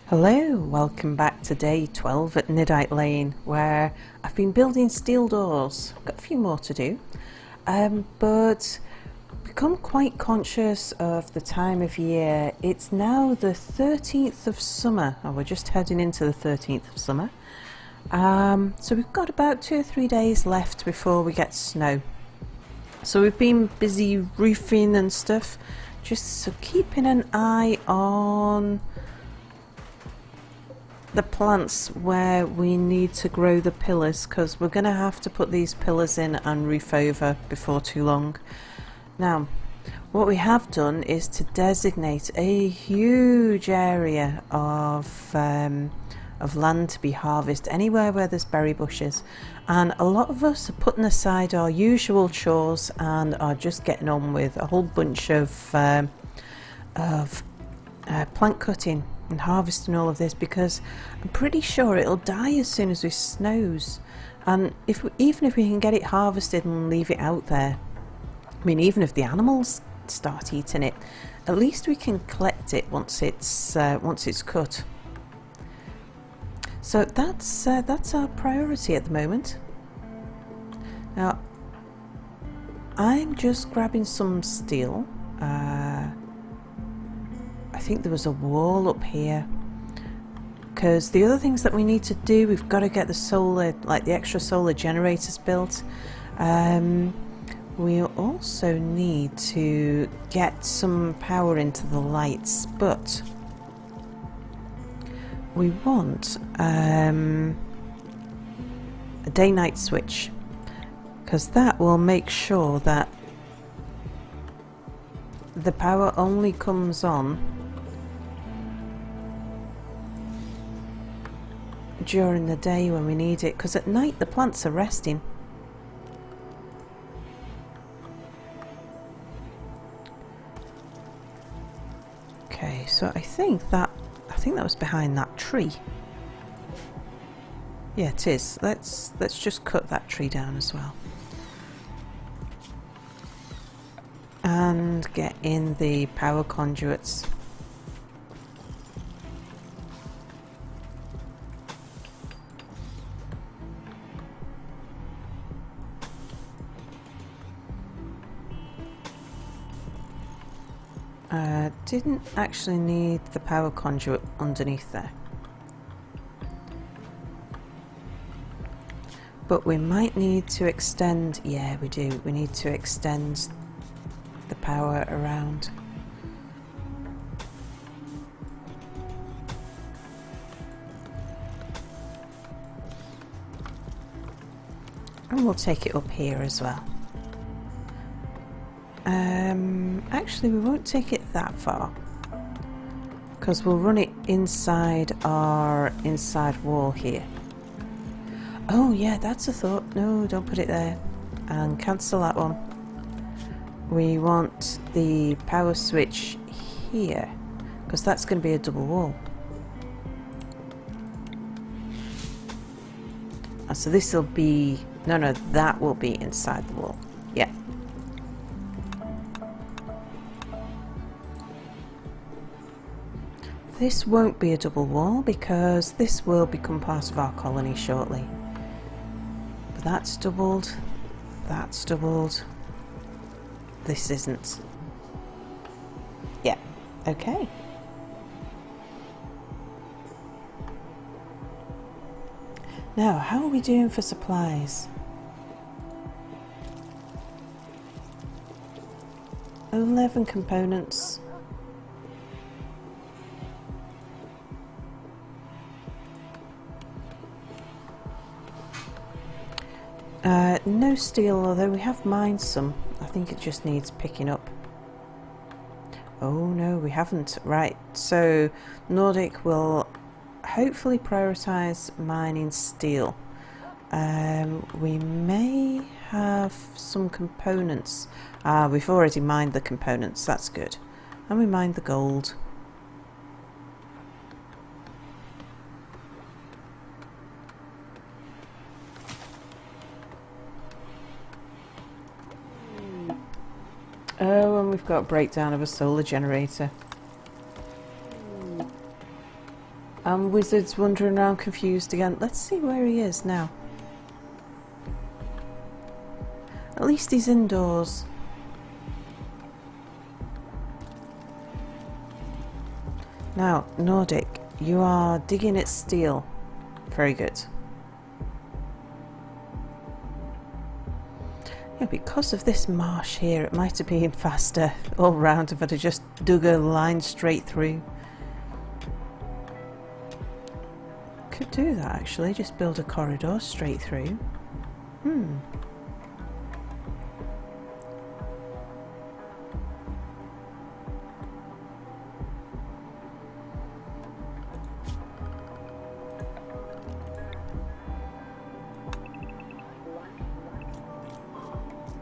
Hello, welcome back to day 12 at Niddite Lane, where I've been building steel doors. Got a few more to do, but become quite conscious of the time of year. It's now the 13th of summer, and we're just heading into the 13th of summer. So we've got about 2 or 3 days left before we get snow. So we've been busy roofing and stuff, just so keeping an eye on the plants where we need to grow the pillars, because we're going to have to put these pillars in and roof over before too long. Now, what we have done is to designate a huge area of land to be harvested anywhere where there's berry bushes, and a lot of us are putting aside our usual chores and are just getting on with a whole bunch of plant cutting and harvesting all of this, because I'm pretty sure it'll die as soon as it snows. And even if we can get it harvested and leave it out there, I mean, even if the animals start eating it, at least we can collect it once it's cut. So that's our priority at the moment. Now, I'm just grabbing some steel. I think there was a wall up here, because the other things that we need to do, we've got to get the solar, like the extra solar generators built. We also need to get some power into the lights, but we want a day-night switch, because that will make sure that the power only comes on during the day when we need it, because at night the plants are resting. Okay, so I think that was behind that tree. Yeah, it is. Let's just cut that tree down as well. And get in the power conduits. Didn't actually need the power conduit underneath there, but we might need to extend. Yeah, we do. We need to extend the power around. And we'll take it up here as well. Actually, we won't take it that far, because we'll run it inside our inside wall here. Oh yeah, that's a thought. No, don't put it there, and cancel that one. We want the power switch here, because that's going to be a double wall. And so this will be, no, that will be inside the wall. Yeah. This won't be a double wall, because this will become part of our colony shortly. But that's doubled. That's doubled. This isn't. Yeah. Okay. Now, how are we doing for supplies? 11 components. No steel, although we have mined some. I think it just needs picking up. Oh no, we haven't. Right, so Nordic will hopefully prioritise mining steel. We may have some components. We've already mined the components, that's good. And we mined the gold. Oh, and we've got a breakdown of a solar generator. And Wizard's wandering around confused again. Let's see where he is now. At least he's indoors. Now, Nordic, you are digging at steel. Very good. Yeah, because of this marsh here, it might have been faster all round if I'd have just dug a line straight through. Could do that actually, just build a corridor straight through.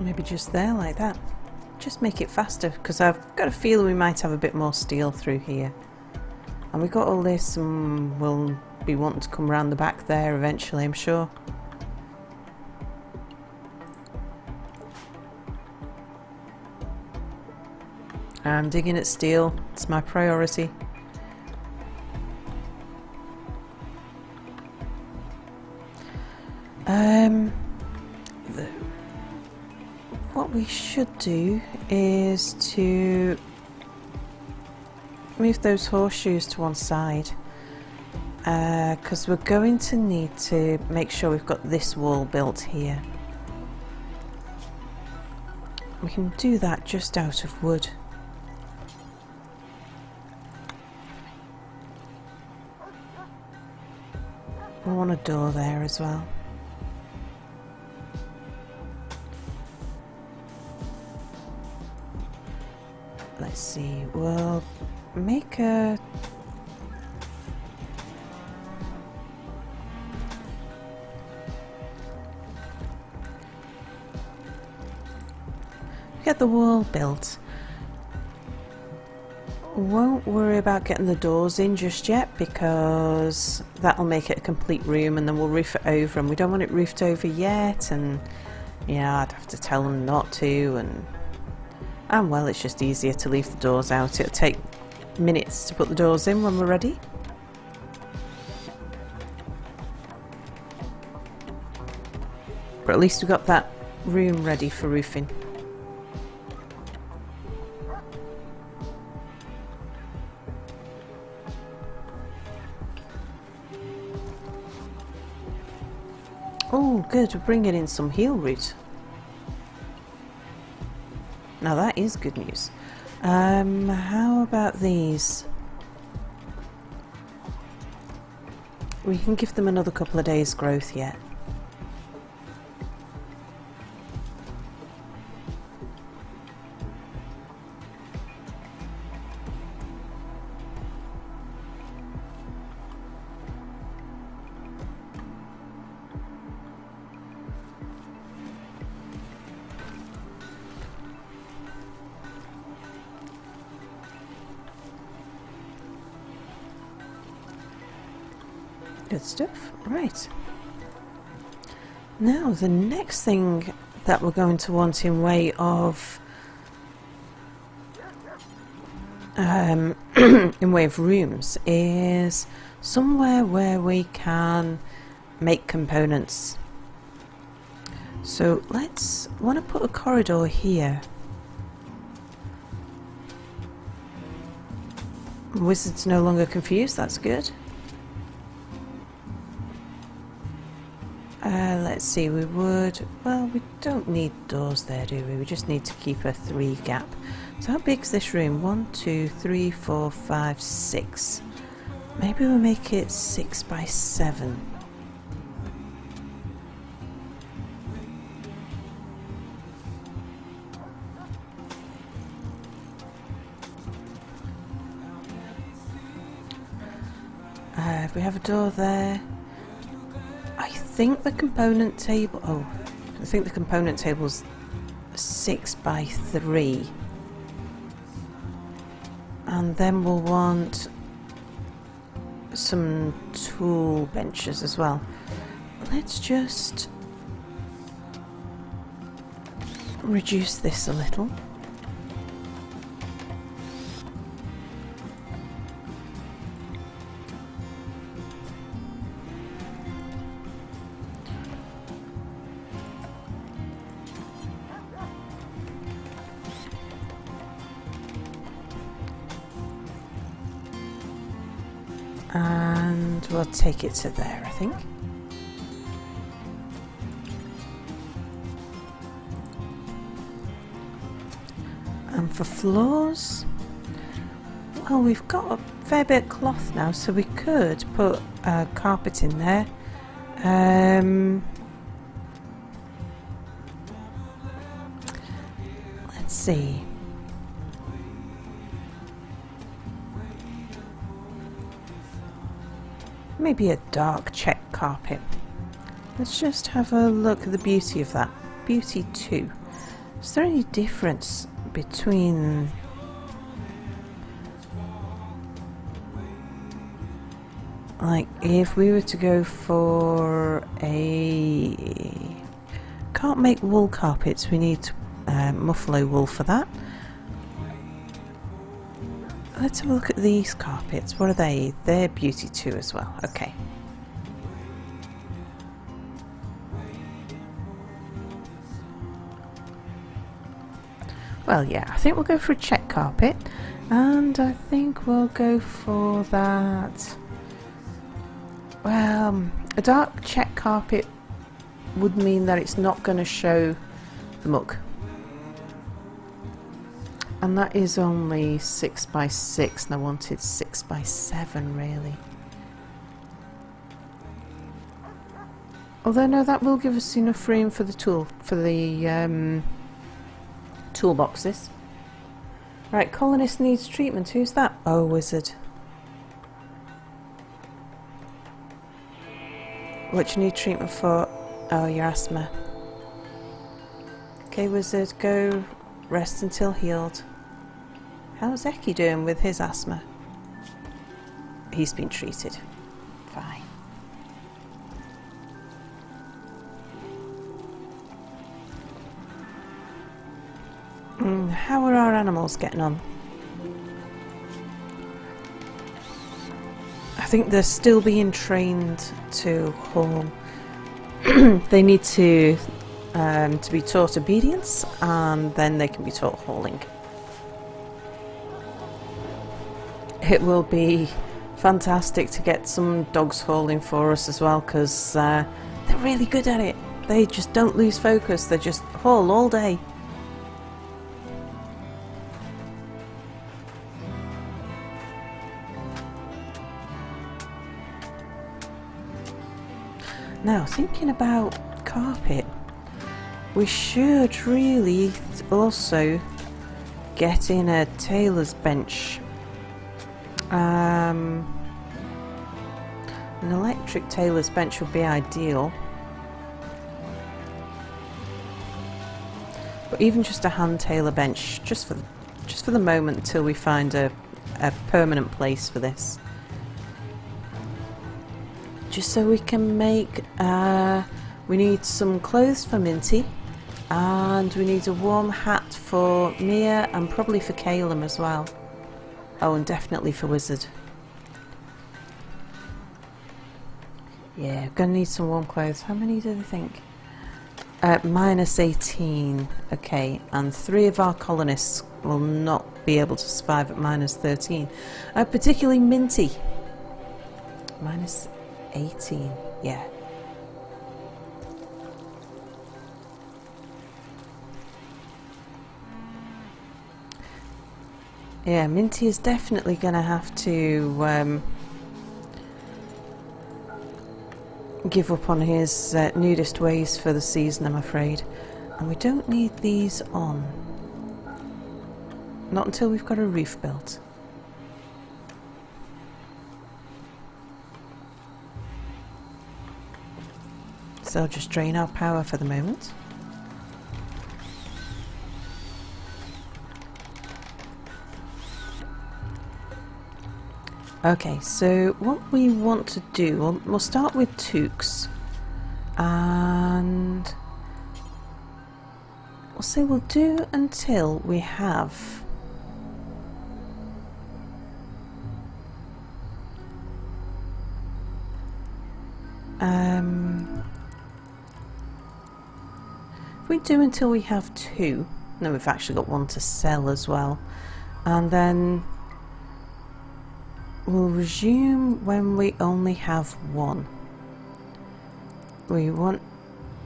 Maybe just there like that. Just make it faster, because I've got a feeling we might have a bit more steel through here. And we got all this and we'll be wanting to come around the back there eventually, I'm sure. I'm digging at steel, it's my priority. What we should do is to move those horseshoes to one side, because we're going to need to make sure we've got this wall built here. We can do that just out of wood. I want a door there as well. Let's see, we'll make a... get the wall built. Won't worry about getting the doors in just yet, because that'll make it a complete room and then we'll roof it over, and we don't want it roofed over yet, and yeah, I'd have to tell them not to, and well, it's just easier to leave the doors out. It'll take minutes to put the doors in when we're ready. But at least we've got that room ready for roofing. Oh, good, we're bringing in some heel root. Now that is good news. How about these? We can give them another couple of days' growth yet. Good stuff. Right. Now the next thing that we're going to want in way of in way of rooms is somewhere where we can make components. So let's want to put a corridor here. Wizard's no longer confused, that's good. Let's see, we would, well, we don't need doors there, do we? We just need to keep a 3 gap. So how big's this room? 1, 2, 3, 4, 5, 6. Maybe we'll make it 6 by 7. If we have a door there, I think the component table, I think the component table's 6 by 3. And then we'll want some tool benches as well. Let's just reduce this a little. and we'll take it to there, I think. And for floors, well, we've got a fair bit of cloth now, so we could put carpet in there. Let's see. Maybe a dark check carpet. Let's just have a look at the beauty of that. Beauty 2. Is there any difference between like if we were to go for a can't make wool carpets, we need muffalo wool for that. Let's have a look at these carpets. What are they? They're beauty 2 as well. Okay. Well, yeah, I think we'll go for a check carpet, and I think we'll go for that. Well, a dark check carpet would mean that it's not going to show the muck, and that is only 6 by 6, and I wanted 6 by 7 really. Although no, that will give us enough room for the toolboxes. Right, colonist needs treatment. Who's that? Oh, wizard. What you need treatment for? Oh, your asthma. Okay, wizard, go rest until healed. How's Eki doing with his asthma? He's been treated. Fine. How are our animals getting on? I think they're still being trained to haul. They need to be taught obedience, and then they can be taught hauling. It will be fantastic to get some dogs hauling for us as well, because they're really good at it. They just don't lose focus. They just haul all day. Now, thinking about carpet, we should really also get in a tailor's bench. An electric tailor's bench would be ideal, but even just a hand tailor bench, just for the moment until we find a permanent place for this. Just so we can make, we need some clothes for Minty, and we need a warm hat for Mia, and probably for Calum as well. Oh, and definitely for Wizard. Yeah, we're going to need some warm clothes. How many do they think? Minus 18. Okay, and 3 of our colonists will not be able to survive at minus 13. Particularly Minty. Minus 18, yeah. Yeah, Minty is definitely going to have to give up on his nudist ways for the season, I'm afraid. And we don't need these on. Not until we've got a roof built. So I'll just drain our power for the moment. Okay, so what we want to do, we'll start with toques, and we'll say we'll do until we have if we do until we have 2, no, we've actually got 1 to sell as well, and then we'll resume when we only have one. We want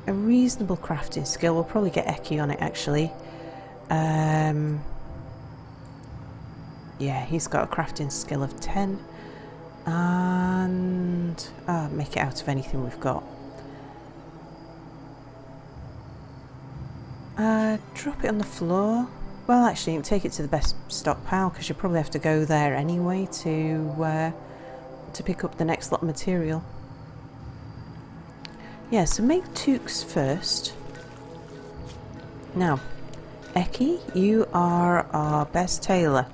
a reasonable crafting skill. We'll probably get Eki on it actually. Yeah, he's got a crafting skill of 10. And make it out of anything we've got. Drop it on the floor. Well, actually, you can take it to the best stockpile because you probably have to go there anyway to pick up the next lot of material. Yeah, so make toques first. Now, Eki, you are our best tailor,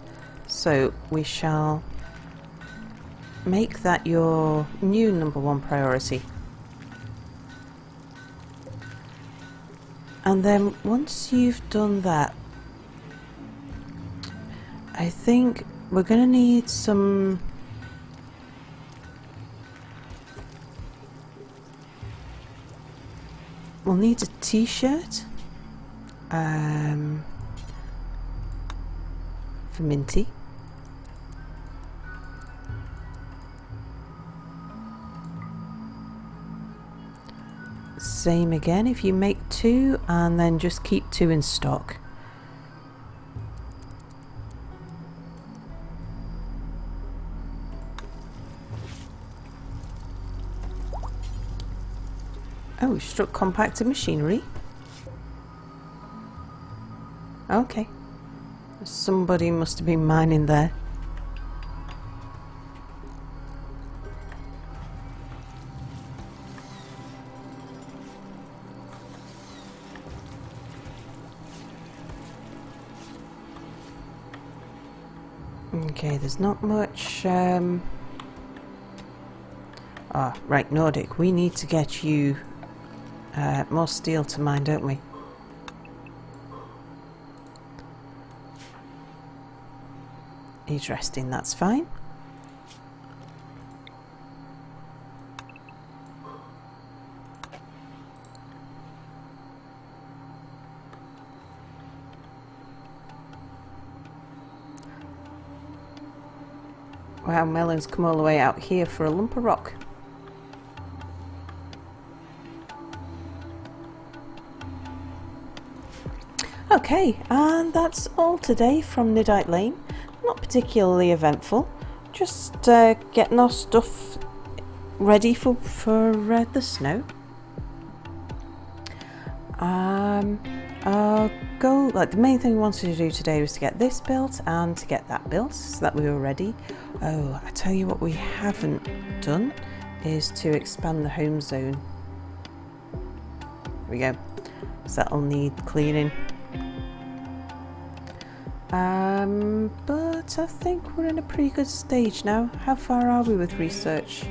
so we shall make that your new #1 priority. And then once you've done that, I think we're going to need some... We'll need a t-shirt for Minty. Same again, if you make 2 and then just keep 2 in stock. Oh, we struck compacted machinery. Okay. Somebody must have been mining there. Okay, there's not much... right, Nordic, we need to get you more steel to mine, don't we? He's resting, that's fine. Wow, Melon's come all the way out here for a lump of rock. Okay, and that's all today from Niddite Lane. Not particularly eventful, just getting our stuff ready for the snow. Our goal, like the main thing we wanted to do today was to get this built and to get that built so that we were ready. Oh, I tell you what we haven't done is to expand the home zone. There we go. So that'll need cleaning. But I think we're in a pretty good stage now. How far are we with research?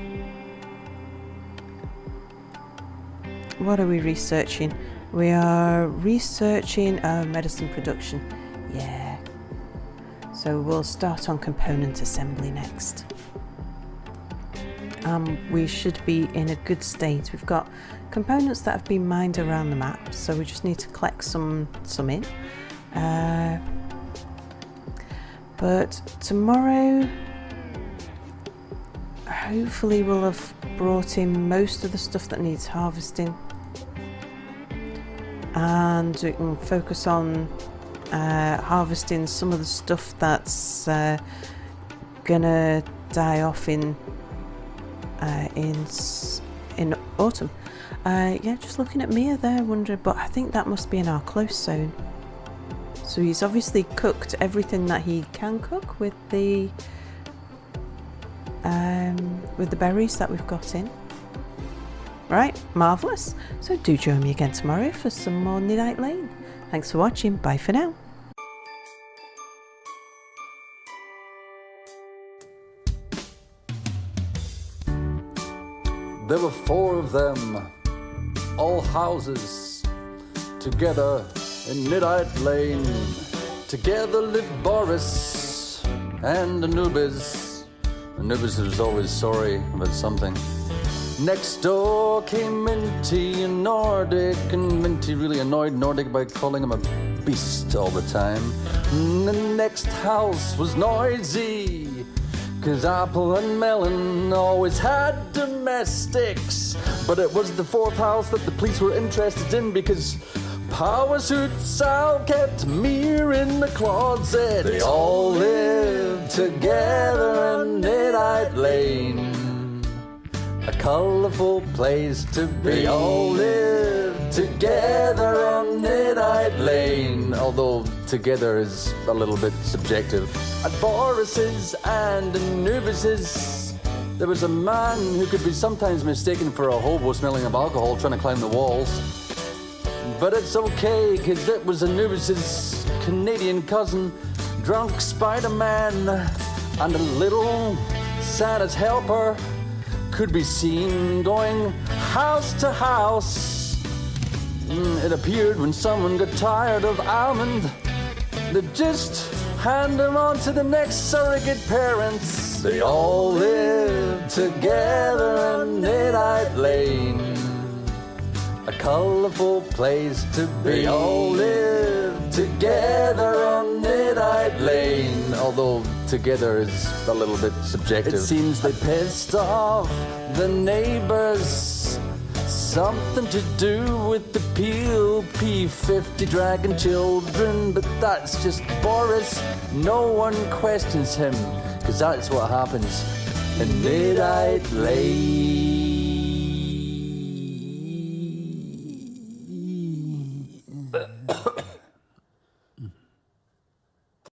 What are we researching? We are researching medicine production. Yeah. So we'll start on component assembly next. We should be in a good state. We've got components that have been mined around the map, so we just need to collect some in. But tomorrow, hopefully we'll have brought in most of the stuff that needs harvesting. And we can focus on harvesting some of the stuff that's gonna die off in autumn. Yeah, just looking at Mia there, wondering, but I think that must be in our close zone. So he's obviously cooked everything that he can cook with the berries that we've got in. Right, marvellous. So do join me again tomorrow for some more Niddite Lane. Thanks for watching. Bye for now. There were 4 of them, all houses, together in Niddite Lane. Together lived Boris and Anubis. Anubis was always sorry about something. Next door came Minty and Nordic, and Minty really annoyed Nordic by calling him a beast all the time. And the next house was noisy, 'cause apple and melon always had domestics. But it was the fourth house that the police were interested in, because Power Suit Sal kept Mir in the closet. They all lived together in Niddite Lane, a colourful place to be. They all lived together on Niddite Lane, although together is a little bit subjective. At Boris's and Anubis's, there was a man who could be sometimes mistaken for a hobo smelling of alcohol trying to climb the walls. But it's okay, 'cause it was Anubis's Canadian cousin, drunk Spider-Man, and a little Santa's helper could be seen going house to house. It appeared when someone got tired of Almond, they'd just hand him on to the next surrogate parents. They all lived together in Niddite Lane, a colourful place to be. They all lived together on Niddite Lane, although together is a little bit subjective. It seems they pissed off the neighbours, something to do with the Peel P50 dragon children, but that's just Boris. No one questions him, 'cause that's what happens in Niddite Lane.